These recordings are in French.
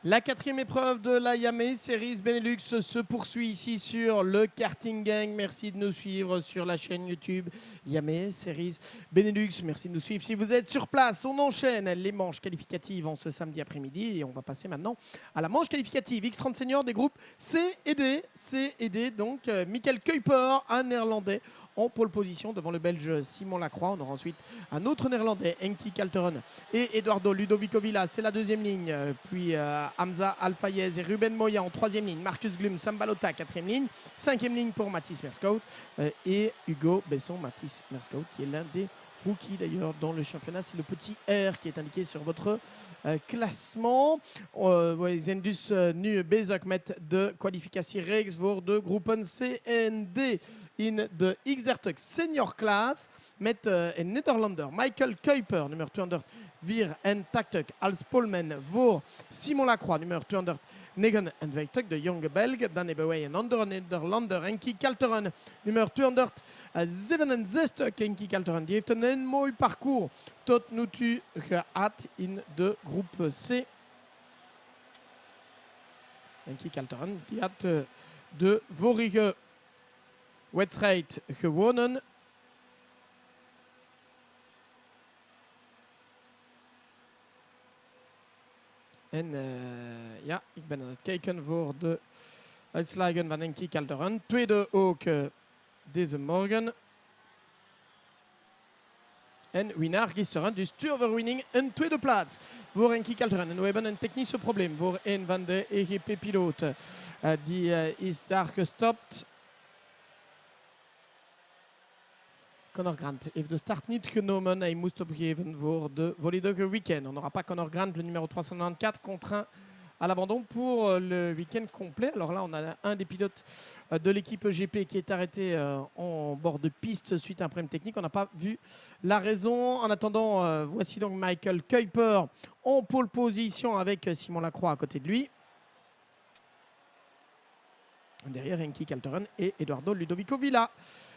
La quatrième épreuve de la Yame Series Benelux se poursuit ici sur le Karting Gang. Merci de nous suivre sur la chaîne YouTube Yame Series Benelux. Merci de nous suivre. Si vous êtes sur place, on enchaîne les manches qualificatives en ce samedi après-midi. Et on va passer maintenant à la manche qualificative X30 Senior des groupes C et D. C et D, donc Michael Kuiper, un néerlandais en pole position devant le belge Simon Lacroix. On aura ensuite un autre néerlandais, Enki Kalteren et Eduardo Ludovico Villa, c'est la deuxième ligne. Puis Hamza Alfayez et Ruben Moya en troisième ligne. Marcus Glum, Sambalota, quatrième ligne. Cinquième ligne pour Mathis Merskout et Hugo Besson-Mathis Merskout, qui est l'un des rookies d'ailleurs dans le championnat. C'est le petit R qui est indiqué sur votre classement. We zijn dus nu bezig met de kwalificatiereeks voor de groepen C en D in de X30 Senior Class. Met een Nederlander, Michael Kuiper, nummer 284 als Polman voor Simon Lacroix, nummer 259, de jonge Belg. Dan hebben wij een andere Nederlander, Enki Kalteren, nummer 267. Enki Kalteren, die heeft een mooi parcours tot nu toe gehad in de groep C. Enki Kalteren, die had de vorige wedstrijd gewonnen. En ja, ik ben aan het kijken voor de uitslagen van Enki Kalteren. Tweede ook deze morgen. En winnaar gisteren, dus twee overwinning, een tweede plaats voor Enki Kalteren. En we hebben een technische probleem voor een van de EGP-piloten. Die is daar gestopt. Conor Grant heeft de start niet genomen. Hij moest opgeven voor de volledige week-end. On n'aura pas Conor Grant, le numéro 394, contraint à l'abandon pour le week-end complet. Alors là, on a un des pilotes de l'équipe GP qui est arrêté en bord de piste suite à un problème technique. On n'a pas vu la raison. En attendant, voici donc Michael Kuiper en pole position avec Simon Lacroix à côté de lui. Derrière, Enki Kalteren et Eduardo Ludovico Villa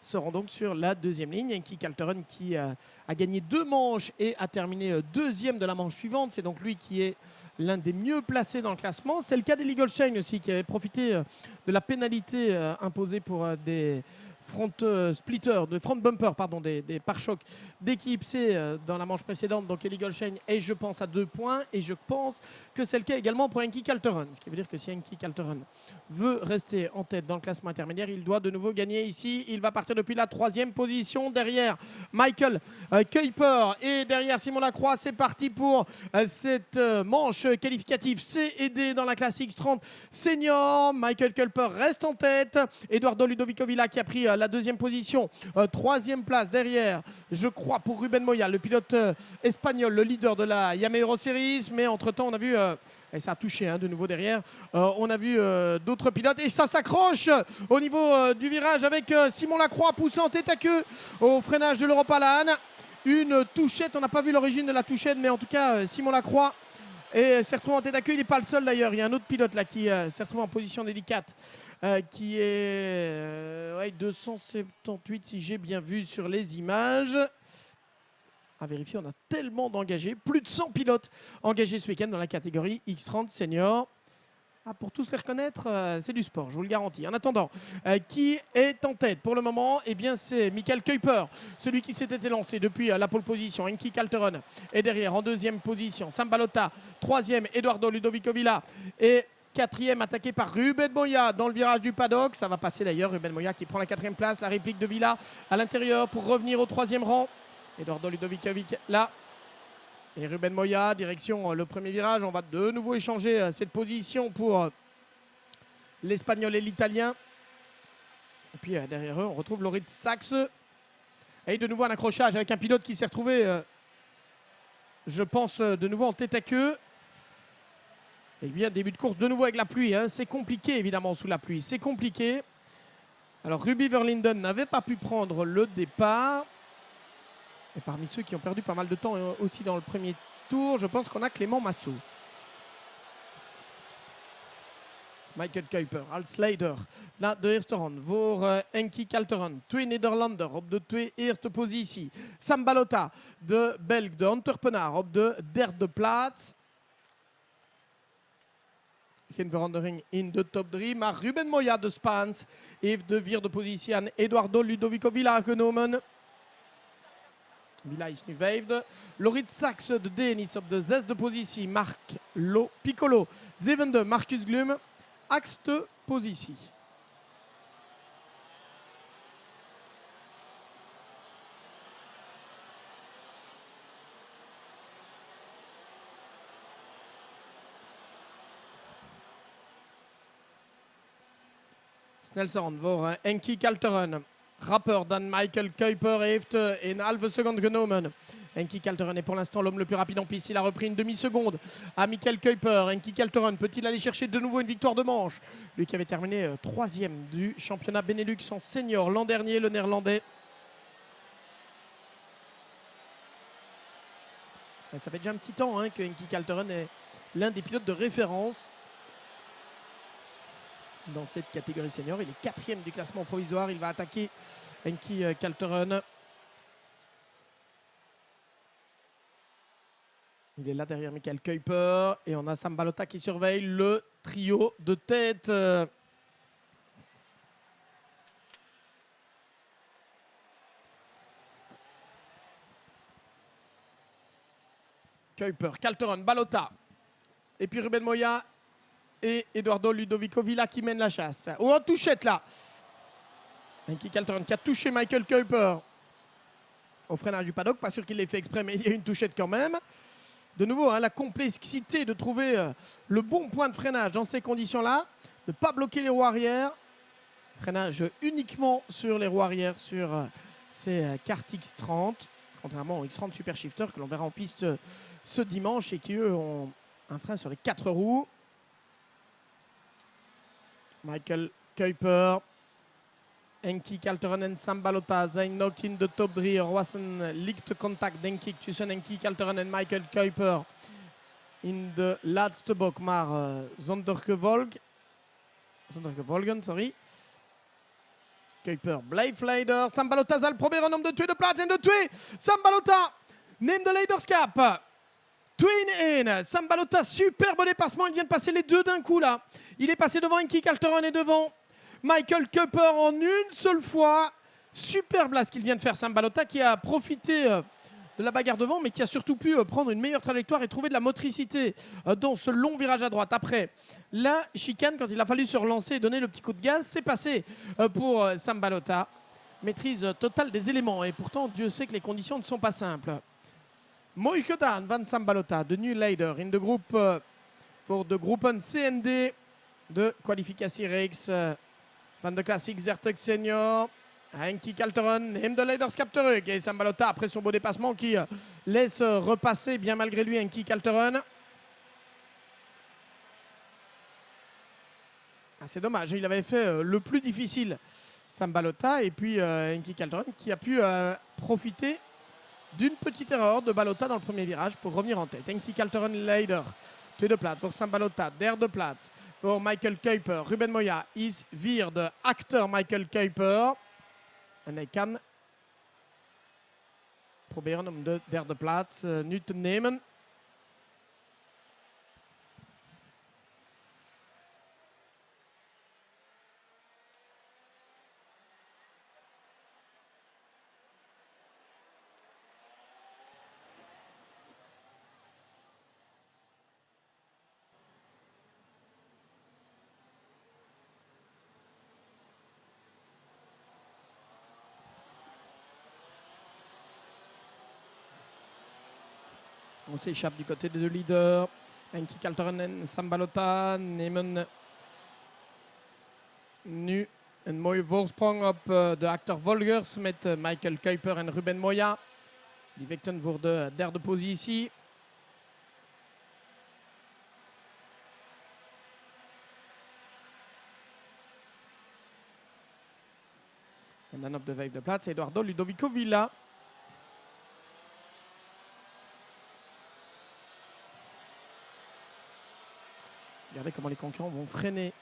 seront donc sur la deuxième ligne. Enki Kalteren qui a gagné 2 manches et a terminé deuxième de la manche suivante. C'est donc lui qui est l'un des mieux placés dans le classement. C'est le cas d'Eli Goldstein aussi, qui avait profité de la pénalité imposée pour des front splitters, de front bumper, pardon, des pare-chocs d'équipe C dans la manche précédente. Donc Eli Goldstein est, je pense, à 2 points. Et je pense que c'est le cas également pour Enki Kalteren. Ce qui veut dire que si Enki Kalteren veut rester en tête dans le classement intermédiaire, il doit de nouveau gagner ici. Il va partir depuis la 3e position derrière Michael Kuiper et derrière Simon Lacroix. C'est parti pour cette manche qualificative C et D dans la classe X30 Senior. Michael Kuiper reste en tête. Eduardo Ludovico Villa qui a pris la 2e position. 3e place derrière, je crois, pour Ruben Moya, le pilote espagnol, le leader de la Yame Euro Series. Mais entre-temps, on a vu... et ça a touché de nouveau derrière. On a vu d'autres pilotes et ça s'accroche au niveau du virage avec Simon Lacroix poussé en tête à queue au freinage de l'Europa LAN. Une touchette, on n'a pas vu l'origine de la touchette, mais en tout cas Simon Lacroix s'est retrouvé en tête à queue. Il n'est pas le seul d'ailleurs. Il y a un autre pilote là qui s'est retrouvé en position délicate, qui est 278 si j'ai bien vu sur les images. À vérifier, on a tellement d'engagés, plus de 100 pilotes engagés ce week-end dans la catégorie X30 Senior. Pour tous les reconnaître, c'est du sport, je vous le garantis. En attendant, qui est en tête pour le moment? Eh bien, c'est Michael Kuiper, celui qui s'était lancé depuis la pole position. Enki Kalteren est derrière en 2e position. Sambalota, 3e, Eduardo Ludovico Villa et 4e attaqué par Ruben Moya dans le virage du paddock. Ça va passer d'ailleurs, Ruben Moya qui prend la 4e place. La réplique de Villa à l'intérieur pour revenir au 3e rang. Eduardo Ludovicovic là. Et Ruben Moya, direction le premier virage. On va de nouveau échanger cette position pour l'Espagnol et l'Italien. Et puis derrière eux, on retrouve Loris Sachs. Et de nouveau un accrochage avec un pilote qui s'est retrouvé, je pense, de nouveau en tête à queue. Et bien, début de course de nouveau avec la pluie. C'est compliqué, évidemment, sous la pluie. C'est compliqué. Alors, Ruby Verlinden n'avait pas pu prendre le départ. Et parmi ceux qui ont perdu pas mal de temps aussi dans le premier tour, je pense qu'on a Clément Massot. Michael Kuiper als leider na de eerste ronde voor Enki Kalteren. 2 Nederlander op de 2 eerste positie. Sambalota, de Belg, de Antwerpenaar, op de 3e plaats. Etienne Verandering in de top 3. Maar Ruben Moya de Spaans heeft de 4e positie aan Eduardo Ludovico Villa genomen. Villa is nu 5e. Lorit Saxe de Denis op de 6e positie. Marc Piccolo 7e. Marcus Glum 8e positie. Snelson voor Enki Kalteren. Rapper dan Michael Kuiper heeft een halve seconde genomen. Enki Kalteren est pour l'instant l'homme le plus rapide en piste. Il a repris une demi-seconde à Michael Kuiper. Enki Kalteren peut-il aller chercher de nouveau une victoire de manche? Lui qui avait terminé 3e du championnat Benelux en senior l'an dernier, le néerlandais. Et ça fait déjà un petit temps que Enki Kalteren est l'un des pilotes de référence dans cette catégorie senior. Il est 4e du classement provisoire. Il va attaquer Enki Kalteren. Il est là derrière Michael Kuiper. Et on a Sam Balota qui surveille le trio de tête. Kuiper, Kalteren, Balota. Et puis Ruben Moya et Eduardo Ludovico Villa qui mène la chasse. Oh, en touchette là. Enki Kalteren qui a touché Michael Kuiper au freinage du paddock. Pas sûr qu'il l'ait fait exprès, mais il y a une touchette quand même. De nouveau, la complexité de trouver le bon point de freinage dans ces conditions-là. De ne pas bloquer les roues arrière. Freinage uniquement sur les roues arrière sur ces Kart X30. Contrairement au X30 Super Shifter que l'on verra en piste ce dimanche et qui, eux, ont un frein sur les 4 roues. Michael Kuiper, Enki Kalteren en Sam Balota zijn nog in de top 3. Er was een lichte contact, denk ik, tussen Enki Kalteren en Michael Kuiper in de laatste bocht, maar zonder gevolgen, sorry. Kuiper blijft leider. Sam Balota zal proberen om de tweede plaats en de 2. Sam Balota neemt de leiderschap. 2-1. Sam Balota, superbe dépassement. Il vient de passer les deux d'un coup là. Il est passé devant Enki Kalteren et devant Michael Kuiper en une seule fois. Superbe là ce qu'il vient de faire Sam Balota qui a profité de la bagarre devant mais qui a surtout pu prendre une meilleure trajectoire et trouver de la motricité dans ce long virage à droite. Après la chicane, quand il a fallu se relancer et donner le petit coup de gaz, c'est passé pour Sam Balota. Maîtrise totale des éléments et pourtant Dieu sait que les conditions ne sont pas simples. Mooi gedaan van Sam Balota, de nu leider in de groep voor de groepen CND, de kwalificatiereeks van de Classic Zertug Senior. Enki Kalteren neemt de leiderschap terug. Et Sam Balota, après son beau dépassement, qui laisse repasser bien malgré lui Enki Kalteren. Ah, c'est dommage, il avait fait le plus difficile, Sam Balota, et puis Enki Kalteren qui a pu profiter d'une petite erreur de Balota dans le premier virage pour revenir en tête. Enki Kalteren leider. Tweede plaats voor Sam Balota. Derde plaats voor Michael Kuiper. Ruben Moya is vierde achter Michael Kuiper. En hij kan proberen om de derde plaats nu te nemen. On s'échappe du côté des deux leaders. Enki Kalteren en Sam Balota nemen nu een mooie voorsprong op de achtervolgers met Michael Kuiper en Ruben Moya. Die vechten voor de derde positie. En dan op de vijfde plaats Eduardo Ludovico Villa. Regardez comment les concurrents vont freiner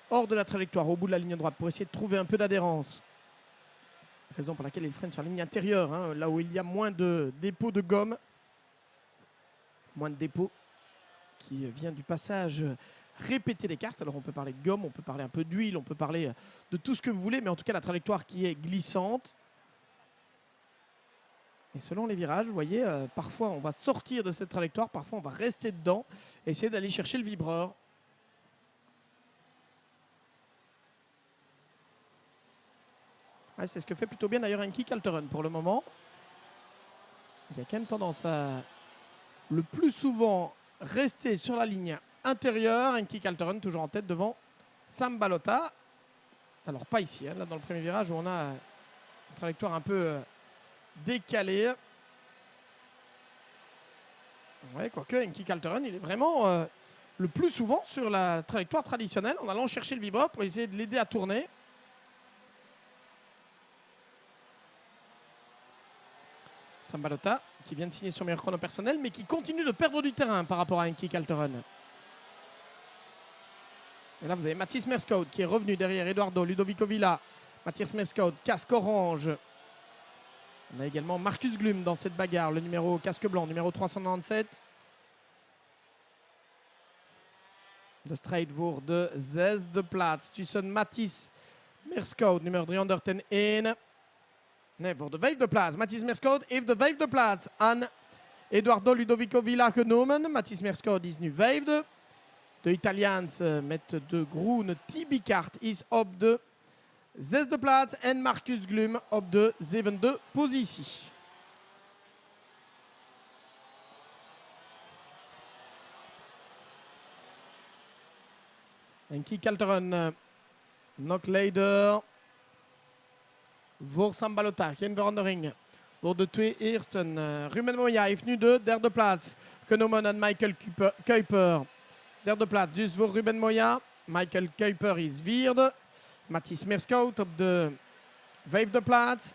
hors de la trajectoire, au bout de la ligne droite, pour essayer de trouver un peu d'adhérence. Raison pour laquelle ils freinent sur la ligne intérieure, là où il y a moins de dépôt de gomme. Moins de dépôt qui vient du passage répéter les cartes. Alors on peut parler de gomme, on peut parler un peu d'huile, on peut parler de tout ce que vous voulez, mais en tout cas la trajectoire qui est glissante. Et selon les virages, vous voyez, parfois on va sortir de cette trajectoire, parfois on va rester dedans, et essayer d'aller chercher le vibreur. Ouais, c'est ce que fait plutôt bien d'ailleurs Henki Kalteren pour le moment. Il a quand même tendance à le plus souvent rester sur la ligne intérieure. Henki Kalteren toujours en tête devant Sam Balota. Alors pas ici, hein, là dans le premier virage où on a une trajectoire un peu décalée. Ouais, quoique Henki Kalteren, il est vraiment le plus souvent sur la trajectoire traditionnelle en allant chercher le vibreur pour essayer de l'aider à tourner. Sam Balota qui vient de signer son meilleur chrono personnel mais qui continue de perdre du terrain par rapport à Henki Kalteren. Et là vous avez Mathis Merskoud qui est revenu derrière Eduardo Ludovico Villa. Mathis Merskoud, casque orange. On a également Marcus Glum dans cette bagarre, le numéro casque blanc, numéro 397. De strijd voor de zesde plaats tussen Mathis Merskoud, nummer 301. Nee, voor de vijfde plaats. Mathis Merskoud heeft de vijfde plaats aan Eduardo Ludovico Villa genomen. Mathis Merskoud is nu vijfde. De Italiaanse met de groene Tibicart is op de zesde plaats. En Marcus Glum op de zevende positie. Henki Kalteren, knockleider. Voor Sam Balota, geen verandering. Voor de twee eersten. Ruben Moya heeft nu de derde plaats genomen aan Michael Kuiper. Derde plaats dus voor Ruben Moya. Michael Kuiper is vierde. Mathis Merskoud op de vijfde plaats.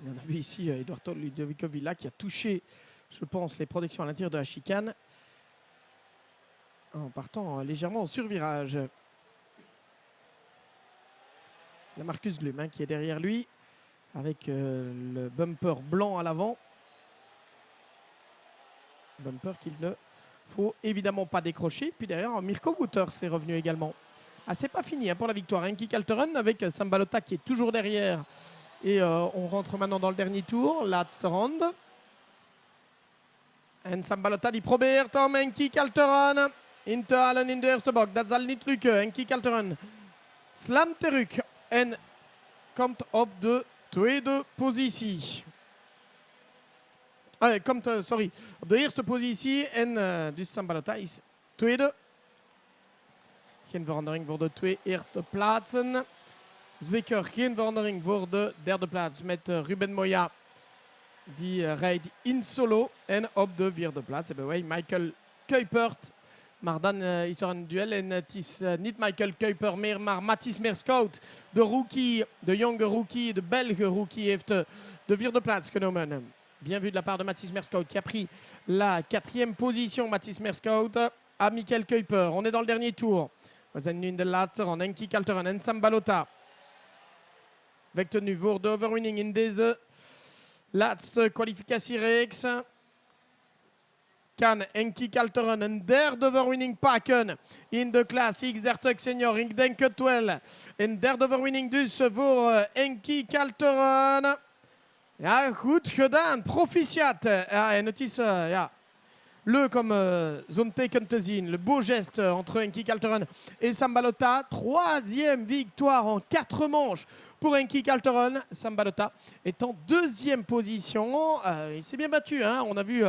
On a vu ici Eduardo Ludovico Villa qui a touché, je pense, les protections à l'intérieur de la chicane en partant légèrement en survirage. La Marcus Glum hein, qui est derrière lui avec le bumper blanc à l'avant. Bumper qu'il ne faut évidemment pas décrocher. Puis derrière, Mirko Wouters est revenu également. Ah, c'est pas fini hein, pour la victoire. Henki Kalteren avec Sam Balota qui est toujours derrière. Et on rentre maintenant dans le dernier tour, laatste ronde. En Sam Balota die probeert om Henki Kalteren in te halen in de eerste bok. Dat zal niet lukken. Henki Kalteren slamt terug en komt op de tweede positie. Komt, sorry, op de eerste positie en dus Sam Balota is tweede. Geen verandering voor de twee eerste plaatsen. Zeker geen verandering voor de derde plaats met Ruben Moya. Die rijdt in solo. En op de vierde plaats hebben wij Michael Kuipert. Maar dan is er een duel en het is niet Michael Kuiper meer, maar Mathis Merskoud. De rookie, de jonge rookie, de Belge rookie heeft de vierde plaats genomen. Bien vu de la part de Mathis Merskoud qui a pris la quatrième position. Mathis Merskoud à Michael Kuiper. On est dans le dernier tour. We zijn nu in de laatste ronde. Henki Kalteren en Sam Balota. Vechten nu voor de overwinning in deze laatste kwalificatiereeks. Kan Henki Kalteren een derde overwinning pakken in de klas X30 senior? Ik denk het wel. Een derde overwinning dus voor Henki Kalteren. Ja, goed gedaan. Proficiat. Ja, en het is leuk om zo'n teken te zien. Le beau geste entre Henki Kalteren et Sam Balota. Troisième victoire en 4 manches pour Henki Kalteren. Sam Balota est en deuxième position. Il s'est bien battu. Hein. On a vu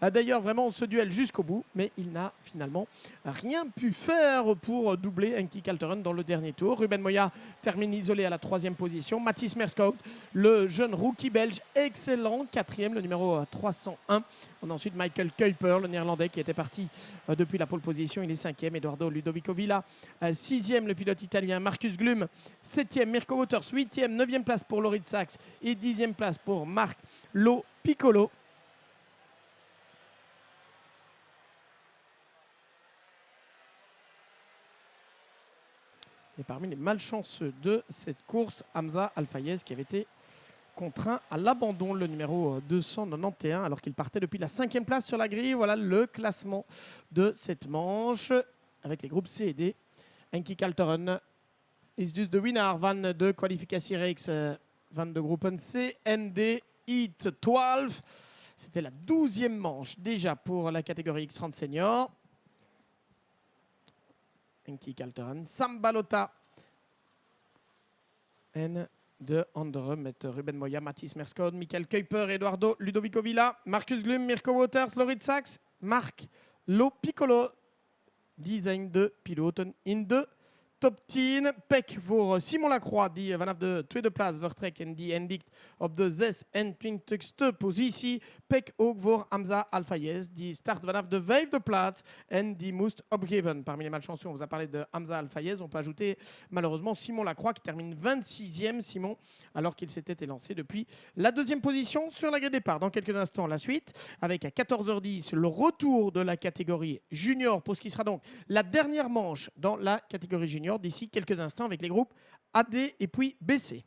d'ailleurs vraiment ce duel jusqu'au bout. Mais il n'a finalement rien pu faire pour doubler Henki Kalteren dans le dernier tour. Ruben Moya termine isolé à la 3e position. Mathis Merskoud, le jeune rookie belge, excellent. 4e, le numéro 301. On a ensuite Michael Kuiper, le néerlandais qui était parti depuis la pole position. Il est 5e. Eduardo Ludovico Villa, 6e, le pilote italien. Marcus Glum, 7e. Mirko Wouters, 8e. 9e place pour Lorit Sachs et 10e place pour Marc Piccolo. Et parmi les malchanceux de cette course, Hamza Al-Fayez qui avait été contraint à l'abandon, le numéro 291, alors qu'il partait depuis la 5e place sur la grille. Voilà le classement de cette manche avec les groupes C et D. Enki Kalteren is dus de winnaar van de kwalificatiereeks van de groepen C en D Heat 12. C'était la 12e manche déjà pour la catégorie X30 senior. Enki Kalteren, Sam Balota en de anderen met Ruben Moya, Mathis Merskode, Michael Kuiper, Eduardo Ludovico Villa, Marcus Glum, Mirko Wouters, Lorit Sachs, Marc Lo Piccolo. Design de piloten in de top 10. Pek voor Simon Lacroix, die vanaf de tweede plaats vertrekt en die eindigt op de 26e positie. Pek ook voor Hamza Al-Fayez, die start vanaf de 5e plaats en die moest opgeven. Parmi les malchanceux, on vous a parlé de Hamza Al-Fayez. On peut ajouter malheureusement Simon Lacroix qui termine 26e, Simon, alors qu'il s'était élancé depuis la 2e position sur la grille de départ. Dans quelques instants, la suite, avec à 14h10 le retour de la catégorie junior, pour ce qui sera donc la dernière manche dans la catégorie junior d'ici quelques instants avec les groupes AD et puis BC.